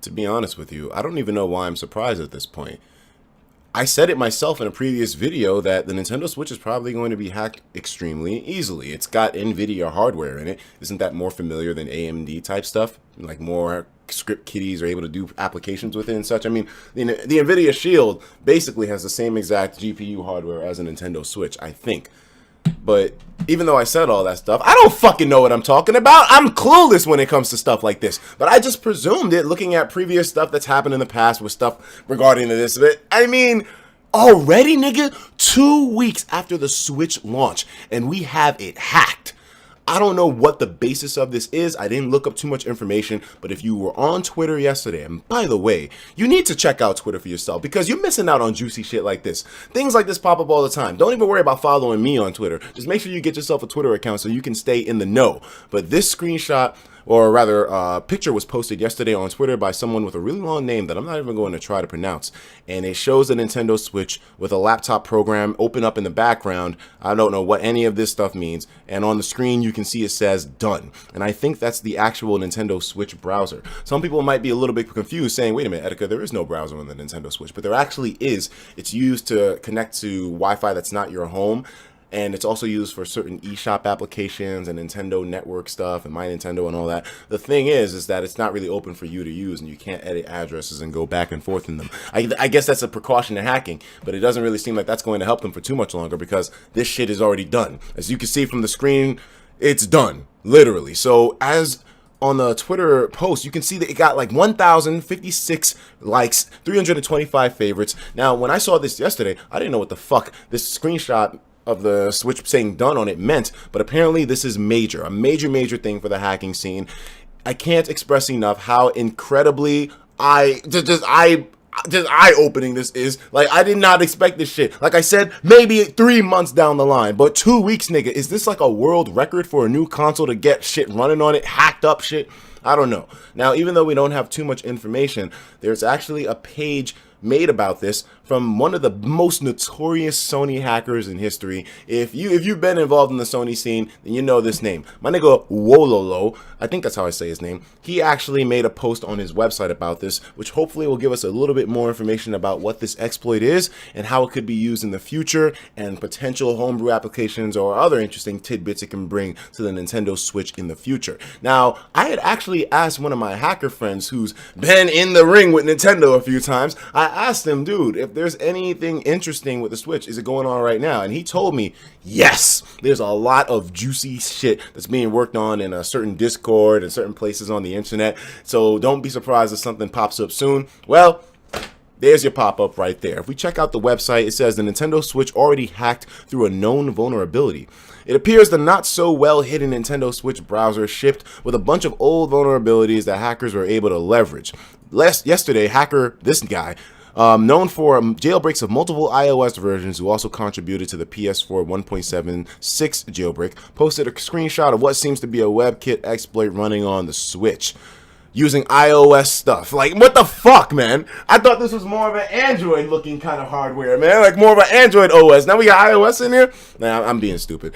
To be honest with you, I don't even know why I'm surprised at this point. I said it myself in a previous video that the Nintendo Switch is probably going to be hacked extremely easily. It's got NVIDIA hardware in it. Isn't that more familiar than AMD type stuff? Like more script kiddies are able to do applications with it and such. I mean, the NVIDIA Shield basically has the same exact GPU hardware as a Nintendo Switch, I think. But even though I said all that stuff, I don't fucking know what I'm talking about. I'm clueless when it comes to stuff like this. But I just presumed it looking at previous stuff that's happened in the past with stuff regarding this. But I mean, already, nigga, 2 weeks after the Switch launch, and we have it hacked. I don't know what the basis of this is. I didn't look up too much information, but if you were on Twitter yesterday, and by the way, you need to check out Twitter for yourself because you're missing out on juicy shit like this. Things like this pop up all the time. Don't even worry about following me on Twitter. Just make sure you get yourself a Twitter account so you can stay in the know. But this screenshot, or rather, picture was posted yesterday on Twitter by someone with a really long name that I'm not even going to try to pronounce. And it shows the Nintendo Switch with a laptop program open up in the background. I don't know what any of this stuff means. And on the screen, you can see it says done. And I think that's the actual Nintendo Switch browser. Some people might be a little bit confused saying, wait a minute, Etika, there is no browser on the Nintendo Switch. But there actually is. It's used to connect to Wi-Fi that's not your home. And it's also used for certain eShop applications and Nintendo Network stuff and My Nintendo and all that. The thing is that it's not really open for you to use, and you can't edit addresses and go back and forth in them. I guess that's a precaution in hacking, but it doesn't really seem like that's going to help them for too much longer because this shit is already done. As you can see from the screen, it's done, literally. So as on the Twitter post, you can see that it got like 1,056 likes, 325 favorites. Now, when I saw this yesterday, I didn't know what the fuck this screenshot of the Switch saying done on it meant, but apparently this is major, a major thing for the hacking scene. I can't express enough how incredibly eye-opening this is. Like, I did not expect this shit. Like I said, maybe 3 months down the line, but 2 weeks, nigga. Is this like a world record for a new console to get shit running on it, hacked up shit? I don't know. Now, even though we don't have too much information, there's actually a page made about this from one of the most notorious Sony hackers in history. If you've been involved in the Sony scene, then you know this name. My nigga Wololo, I think that's how I say his name. He actually made a post on his website about this, which hopefully will give us a little bit more information about what this exploit is and how it could be used in the future and potential homebrew applications or other interesting tidbits it can bring to the Nintendo Switch in the future. Now, I had actually asked one of my hacker friends who's been in the ring with Nintendo a few times. I asked him, dude, if there's anything interesting with the Switch, is it going on right now? And he told me, yes, there's a lot of juicy shit that's being worked on in a certain Discord and certain places on the internet. So don't be surprised if something pops up soon. Well, there's your pop-up right there. If we check out the website, it says the Nintendo Switch already hacked through a known vulnerability. It appears the not-so-well-hidden Nintendo Switch browser shipped with a bunch of old vulnerabilities that hackers were able to leverage. Yesterday, hacker, this guy, known for jailbreaks of multiple iOS versions, who also contributed to the PS4 1.76 jailbreak, posted a screenshot of what seems to be a WebKit exploit running on the Switch using iOS stuff. Like, what the fuck, man? I thought this was more of an Android-looking kind of hardware, man. Like, more of an Android OS. Now we got iOS in here? Nah, I'm being stupid.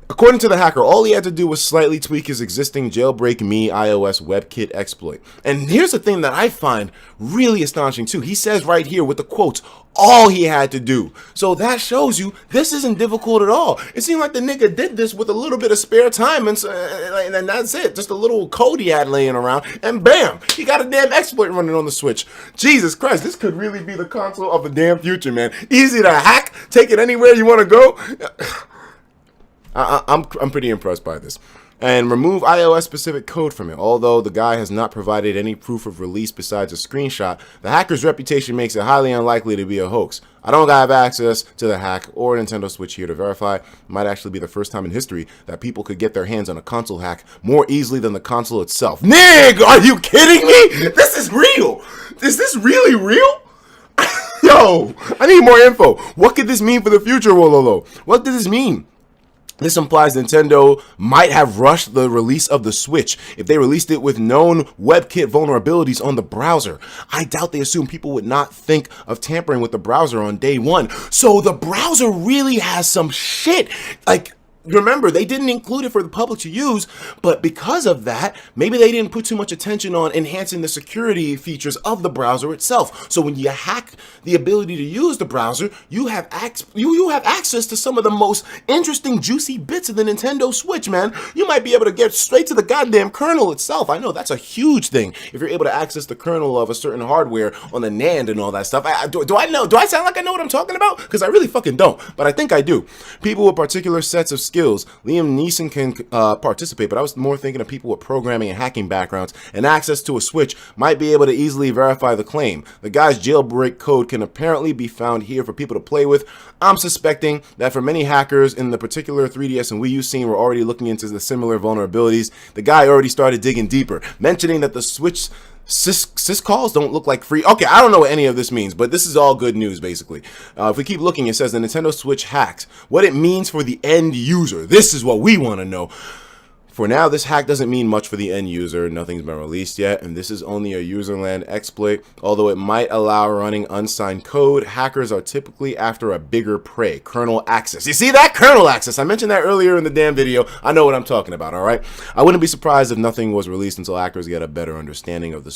According to the hacker, all he had to do was slightly tweak his existing Jailbreak Me iOS WebKit exploit. And here's the thing that I find really astonishing too. He says right here with the quotes, all he had to do. So that shows you this isn't difficult at all. It seemed like the nigga did this with a little bit of spare time and that's it. Just a little code he had laying around and bam, he got a damn exploit running on the Switch. Jesus Christ, this could really be the console of the damn future, man. Easy to hack, take it anywhere you want to go. I'm pretty impressed by this. And remove iOS specific code from it. Although the guy has not provided any proof of release besides a screenshot, the hacker's reputation makes it highly unlikely to be a hoax. I don't have access to the hack or Nintendo Switch here to verify. It might actually be the first time in history that people could get their hands on a console hack more easily than the console itself. Nig, are you kidding me? This is real. Is this really real? Yo, I need more info. What could this mean for the future, Wololo? What does this mean? This implies Nintendo might have rushed the release of the Switch if they released it with known WebKit vulnerabilities on the browser. I doubt they assume people would not think of tampering with the browser on day one. So the browser really has some shit. Like, remember, they didn't include it for the public to use, but because of that, maybe they didn't put too much attention on enhancing the security features of the browser itself. So when you hack the ability to use the browser, you have access to some of the most interesting, juicy bits of the Nintendo Switch, man. You might be able to get straight to the goddamn kernel itself. I know that's a huge thing if you're able to access the kernel of a certain hardware on the NAND and all that stuff. Do I know? Do I sound like I know what I'm talking about? Because I really fucking don't, but I think I do. People with particular sets of skills, Liam Neeson can participate, but I was more thinking of people with programming and hacking backgrounds and access to a Switch might be able to easily verify the claim. The guy's jailbreak code can apparently be found here for people to play with. I'm suspecting that for many hackers in the particular 3DS and Wii U scene were already looking into the similar vulnerabilities. The guy already started digging deeper, mentioning that the Switch syscalls don't look like free. Okay, I don't know what any of this means, but this is all good news, basically. If we keep looking, it says the Nintendo Switch hacks. What it means for the end user. This is what we want to know. For now, this hack doesn't mean much for the end user. Nothing's been released yet, and this is only a userland exploit. Although it might allow running unsigned code, hackers are typically after a bigger prey, kernel access. You see that? Kernel access. I mentioned that earlier in the damn video. I know what I'm talking about, all right? I wouldn't be surprised if nothing was released until hackers get a better understanding of the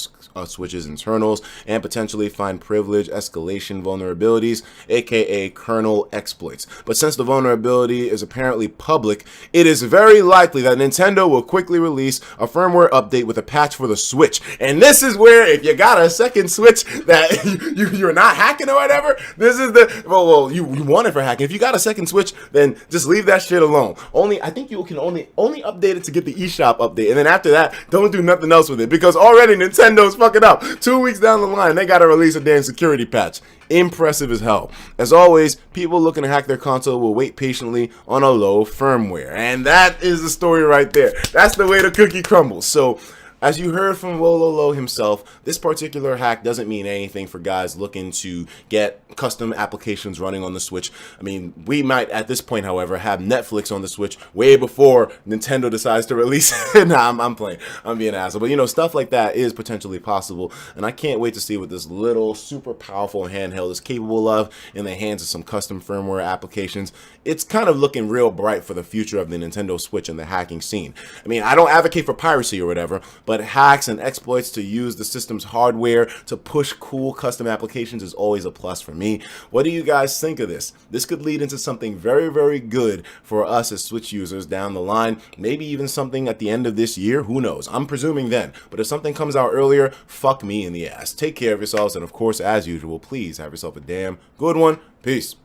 Switch's internals and potentially find privilege escalation vulnerabilities, aka kernel exploits. But since the vulnerability is apparently public, it is very likely that Nintendo will quickly release a firmware update with a patch for the Switch. And this is where, if you got a second Switch that you're not hacking or whatever, this is the, well, you want it for hacking. If you got a second Switch, then just leave that shit alone. I think you can only update it to get the eShop update. And then after that, don't do nothing else with it, because already Nintendo's fucking up. 2 weeks down the line, they gotta release a damn security patch. Impressive as hell. As always, people looking to hack their console will wait patiently on a low firmware. And that is the story right there. That's the way the cookie crumbles. So, as you heard from Wololo himself, this particular hack doesn't mean anything for guys looking to get custom applications running on the Switch. I mean, we might, at this point, however, have Netflix on the Switch way before Nintendo decides to release it. Nah, I'm playing. I'm being an asshole. But, you know, stuff like that is potentially possible. And I can't wait to see what this little, super powerful handheld is capable of in the hands of some custom firmware applications. It's kind of looking real bright for the future of the Nintendo Switch and the hacking scene. I mean, I don't advocate for piracy or whatever, but hacks and exploits to use the system's hardware to push cool custom applications is always a plus for me. What do you guys think of this? This could lead into something very, very good for us as Switch users down the line. Maybe even something at the end of this year. Who knows? I'm presuming then. But if something comes out earlier, fuck me in the ass. Take care of yourselves, and of course, as usual, please have yourself a damn good one. Peace.